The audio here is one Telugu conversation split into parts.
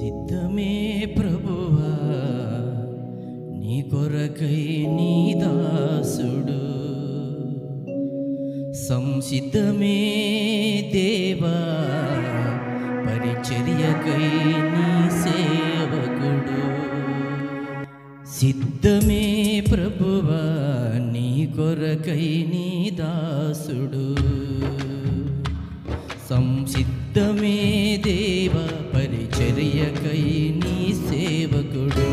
సిద్ధమే ప్రభువా నీ కొరకై నీ దాసుడు, సంసిద్ధమే దేవా పరిచర్యకై నీ సేవకుడు. సిద్ధమే ప్రభువా నీ కొరకై నీ దాసుడు, సంసిద్ధమే దేవ పరిచర్యకై నీ సేవకుడు.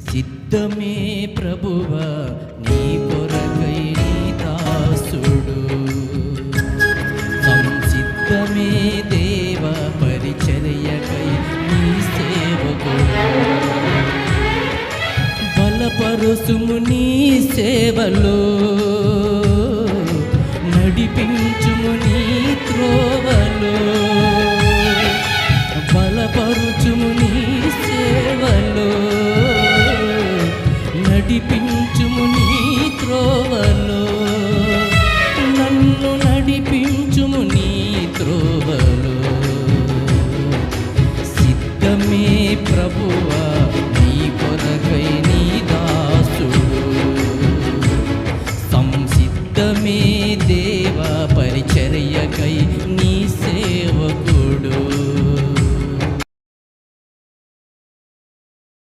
సిద్ధమే ప్రభువా నీ కొరకై నీ దాసుడు, సంసిద్ధమే దేవ పరిచర్యకై నీ సేవకుడు. బలపరుసుము నీ సేవలో, నడిపించుము నీ త్రోవలో. బలపరుచుము నీ సేవలో, నడిపించుము నీ త్రోవలో. నన్ను నడిపించుము నీ త్రోవలో. సిద్ధమే ప్రభువా నీ కొరకై నీ దాసుడు, సంసిద్ధమే దేవ పరిచర్యకై నీ